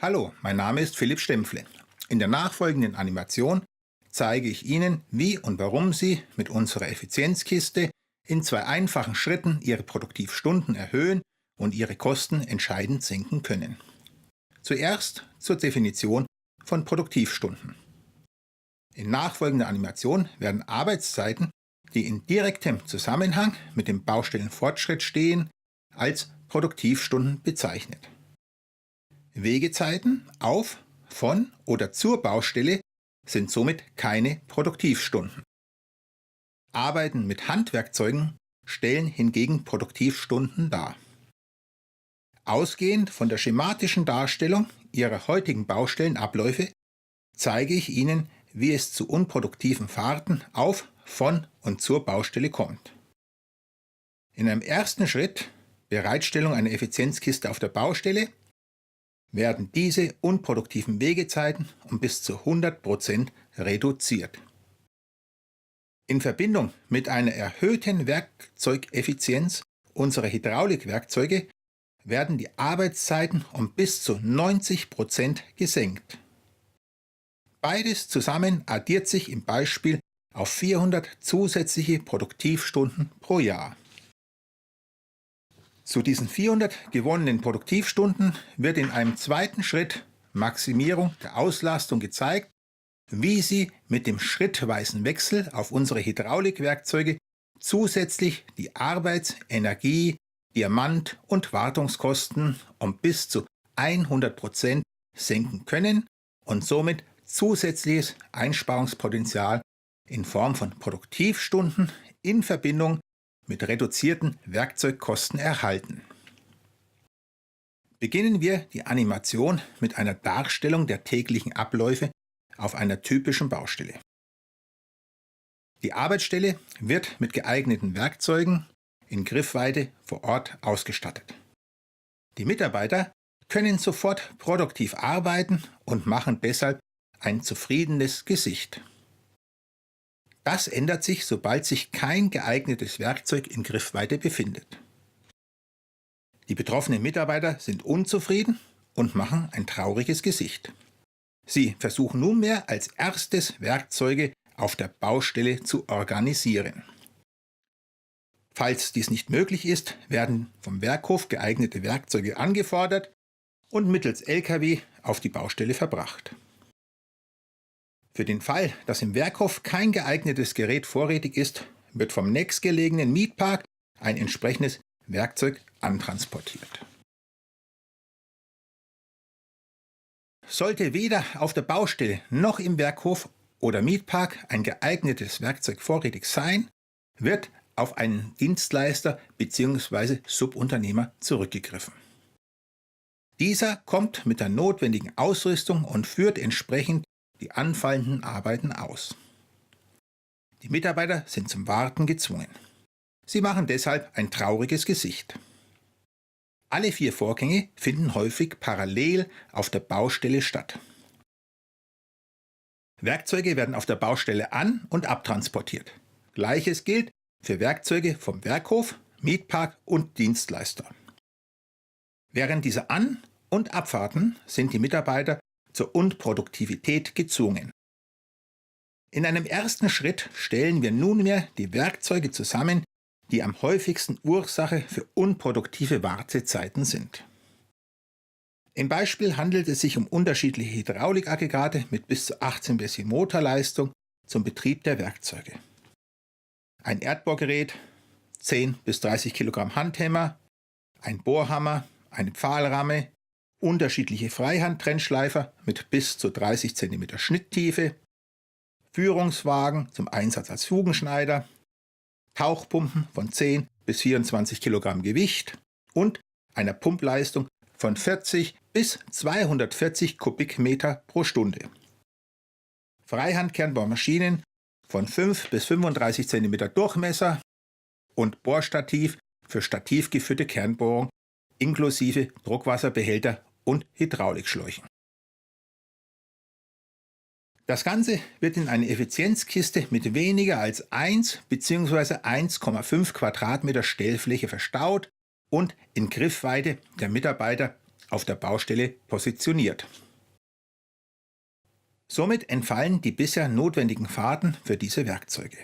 Hallo, mein Name ist Philipp Stempfle. In der nachfolgenden Animation zeige ich Ihnen, wie und warum Sie mit unserer Effizienzkiste in 2 einfachen Schritten Ihre Produktivstunden erhöhen und Ihre Kosten entscheidend senken können. Zuerst zur Definition von Produktivstunden. In nachfolgender Animation werden Arbeitszeiten, die in direktem Zusammenhang mit dem Baustellenfortschritt stehen, als Produktivstunden bezeichnet. Wegezeiten auf, von oder zur Baustelle sind somit keine Produktivstunden. Arbeiten mit Handwerkzeugen stellen hingegen Produktivstunden dar. Ausgehend von der schematischen Darstellung Ihrer heutigen Baustellenabläufe zeige ich Ihnen, wie es zu unproduktiven Fahrten auf, von und zur Baustelle kommt. In einem ersten Schritt, Bereitstellung einer Effizienzkiste auf der Baustelle, werden diese unproduktiven Wegezeiten um bis zu 100% reduziert. In Verbindung mit einer erhöhten Werkzeugeffizienz unserer Hydraulikwerkzeuge werden die Arbeitszeiten um bis zu 90% gesenkt. Beides zusammen addiert sich im Beispiel auf 400 zusätzliche Produktivstunden pro Jahr. Zu diesen 400 gewonnenen Produktivstunden wird in einem zweiten Schritt Maximierung der Auslastung gezeigt, wie Sie mit dem schrittweisen Wechsel auf unsere Hydraulikwerkzeuge zusätzlich die Arbeits-, Energie-, Diamant- und Wartungskosten um bis zu 100% senken können und somit zusätzliches Einsparungspotenzial in Form von Produktivstunden in Verbindung mit reduzierten Werkzeugkosten erhalten. Beginnen wir die Animation mit einer Darstellung der täglichen Abläufe auf einer typischen Baustelle. Die Arbeitsstelle wird mit geeigneten Werkzeugen in Griffweite vor Ort ausgestattet. Die Mitarbeiter können sofort produktiv arbeiten und machen deshalb ein zufriedenes Gesicht. Das ändert sich, sobald sich kein geeignetes Werkzeug in Griffweite befindet. Die betroffenen Mitarbeiter sind unzufrieden und machen ein trauriges Gesicht. Sie versuchen nunmehr als erstes Werkzeuge auf der Baustelle zu organisieren. Falls dies nicht möglich ist, werden vom Werkhof geeignete Werkzeuge angefordert und mittels LKW auf die Baustelle verbracht. Für den Fall, dass im Werkhof kein geeignetes Gerät vorrätig ist, wird vom nächstgelegenen Mietpark ein entsprechendes Werkzeug antransportiert. Sollte weder auf der Baustelle noch im Werkhof oder Mietpark ein geeignetes Werkzeug vorrätig sein, wird auf einen Dienstleister bzw. Subunternehmer zurückgegriffen. Dieser kommt mit der notwendigen Ausrüstung und führt entsprechend die anfallenden Arbeiten aus. Die Mitarbeiter sind zum Warten gezwungen. Sie machen deshalb ein trauriges Gesicht. Alle 4 Vorgänge finden häufig parallel auf der Baustelle statt. Werkzeuge werden auf der Baustelle an- und abtransportiert. Gleiches gilt für Werkzeuge vom Werkhof, Mietpark und Dienstleister. Während dieser An- und Abfahrten sind die Mitarbeiter zur Unproduktivität gezwungen. In einem ersten Schritt stellen wir nunmehr die Werkzeuge zusammen, die am häufigsten Ursache für unproduktive Wartezeiten sind. Im Beispiel handelt es sich um unterschiedliche Hydraulikaggregate mit bis zu 18 Bs Motorleistung zum Betrieb der Werkzeuge. Ein Erdbohrgerät, 10 bis 30 Kilogramm Handhämmer, ein Bohrhammer, eine Pfahlramme, unterschiedliche Freihandtrennschleifer mit bis zu 30 cm Schnitttiefe, Führungswagen zum Einsatz als Fugenschneider, Tauchpumpen von 10 bis 24 Kilogramm Gewicht und einer Pumpleistung von 40 bis 240 Kubikmeter pro Stunde. Freihandkernbohrmaschinen von 5 bis 35 cm Durchmesser und Bohrstativ für stativgeführte Kernbohrung inklusive Druckwasserbehälter und Hydraulikschläuchen. Das Ganze wird in eine Effizienzkiste mit weniger als 1 bzw. 1,5 Quadratmeter Stellfläche verstaut und in Griffweite der Mitarbeiter auf der Baustelle positioniert. Somit entfallen die bisher notwendigen Fahrten für diese Werkzeuge.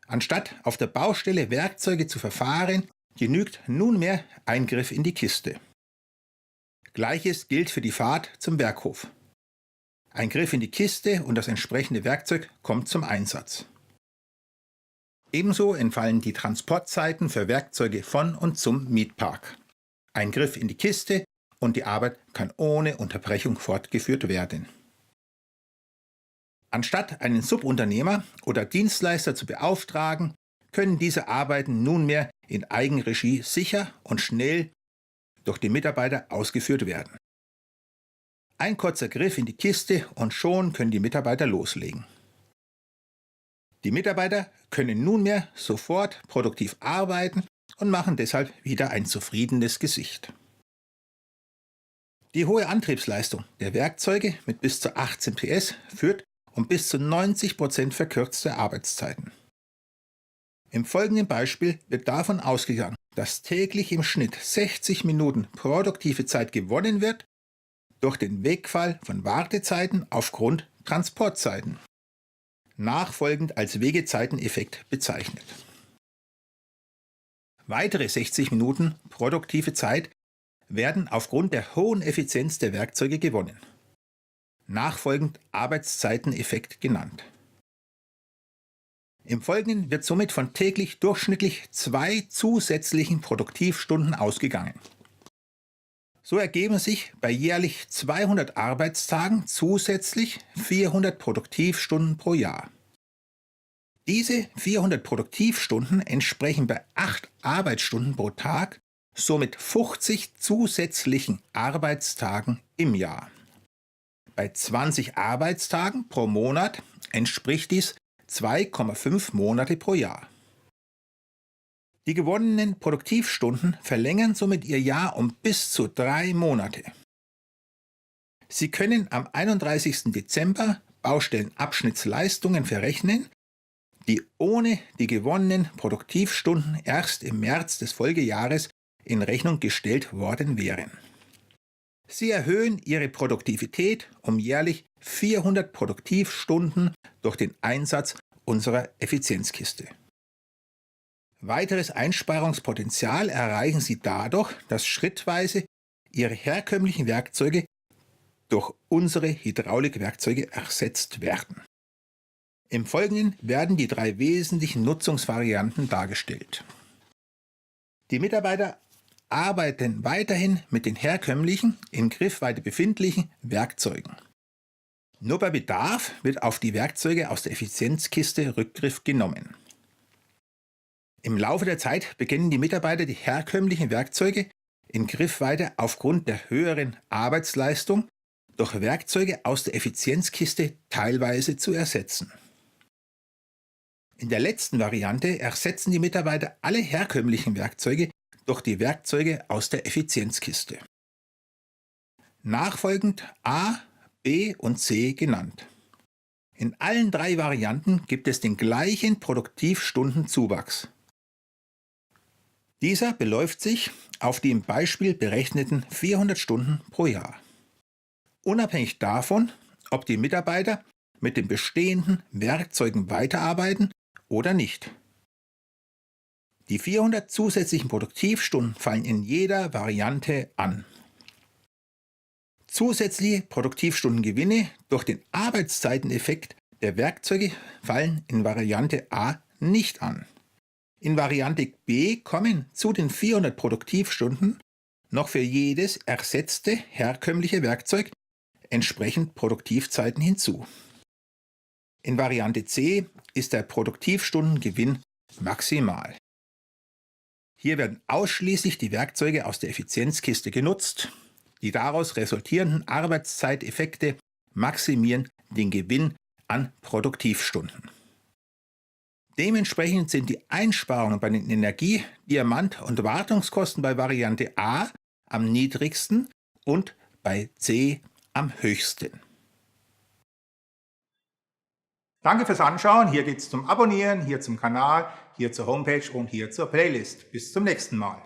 Anstatt auf der Baustelle Werkzeuge zu verfahren, genügt nunmehr ein Griff in die Kiste. Gleiches gilt für die Fahrt zum Werkhof. Ein Griff in die Kiste und das entsprechende Werkzeug kommt zum Einsatz. Ebenso entfallen die Transportzeiten für Werkzeuge von und zum Mietpark. Ein Griff in die Kiste und die Arbeit kann ohne Unterbrechung fortgeführt werden. Anstatt einen Subunternehmer oder Dienstleister zu beauftragen, können diese Arbeiten nunmehr in Eigenregie sicher und schnell durch die Mitarbeiter ausgeführt werden. Ein kurzer Griff in die Kiste und schon können die Mitarbeiter loslegen. Die Mitarbeiter können nunmehr sofort produktiv arbeiten und machen deshalb wieder ein zufriedenes Gesicht. Die hohe Antriebsleistung der Werkzeuge mit bis zu 18 PS führt um bis zu 90% verkürzte Arbeitszeiten. Im folgenden Beispiel wird davon ausgegangen, dass täglich im Schnitt 60 Minuten produktive Zeit gewonnen wird durch den Wegfall von Wartezeiten aufgrund Transportzeiten, nachfolgend als Wegezeiteneffekt bezeichnet. Weitere 60 Minuten produktive Zeit werden aufgrund der hohen Effizienz der Werkzeuge gewonnen, nachfolgend Arbeitszeiteneffekt genannt. Im Folgenden wird somit von täglich durchschnittlich 2 zusätzlichen Produktivstunden ausgegangen. So ergeben sich bei jährlich 200 Arbeitstagen zusätzlich 400 Produktivstunden pro Jahr. Diese 400 Produktivstunden entsprechen bei 8 Arbeitsstunden pro Tag somit 50 zusätzlichen Arbeitstagen im Jahr. Bei 20 Arbeitstagen pro Monat entspricht dies 2,5 Monate pro Jahr. Die gewonnenen Produktivstunden verlängern somit Ihr Jahr um bis zu 3 Monate. Sie können am 31. Dezember Baustellenabschnittsleistungen verrechnen, die ohne die gewonnenen Produktivstunden erst im März des Folgejahres in Rechnung gestellt worden wären. Sie erhöhen Ihre Produktivität um jährlich 400 Produktivstunden durch den Einsatz unserer Effizienzkiste. Weiteres Einsparungspotenzial erreichen Sie dadurch, dass schrittweise Ihre herkömmlichen Werkzeuge durch unsere Hydraulikwerkzeuge ersetzt werden. Im Folgenden werden die 3 wesentlichen Nutzungsvarianten dargestellt. Die Mitarbeiter arbeiten weiterhin mit den herkömmlichen, in Griffweite befindlichen Werkzeugen. Nur bei Bedarf wird auf die Werkzeuge aus der Effizienzkiste Rückgriff genommen. Im Laufe der Zeit beginnen die Mitarbeiter die herkömmlichen Werkzeuge in Griffweite aufgrund der höheren Arbeitsleistung durch Werkzeuge aus der Effizienzkiste teilweise zu ersetzen. In der letzten Variante ersetzen die Mitarbeiter alle herkömmlichen Werkzeuge durch die Werkzeuge aus der Effizienzkiste. Nachfolgend A, B und C genannt. In allen 3 Varianten gibt es den gleichen Produktivstundenzuwachs. Dieser beläuft sich auf die im Beispiel berechneten 400 Stunden pro Jahr. Unabhängig davon, ob die Mitarbeiter mit den bestehenden Werkzeugen weiterarbeiten oder nicht. Die 400 zusätzlichen Produktivstunden fallen in jeder Variante an. Zusätzliche Produktivstundengewinne durch den Arbeitszeiteneffekt der Werkzeuge fallen in Variante A nicht an. In Variante B kommen zu den 400 Produktivstunden noch für jedes ersetzte herkömmliche Werkzeug entsprechend Produktivzeiten hinzu. In Variante C ist der Produktivstundengewinn maximal. Hier werden ausschließlich die Werkzeuge aus der Effizienzkiste genutzt. Die daraus resultierenden Arbeitszeiteffekte maximieren den Gewinn an Produktivstunden. Dementsprechend sind die Einsparungen bei den Energie-, Diamant- und Wartungskosten bei Variante A am niedrigsten und bei C am höchsten. Danke fürs Anschauen. Hier geht es zum Abonnieren, hier zum Kanal, hier zur Homepage und hier zur Playlist. Bis zum nächsten Mal.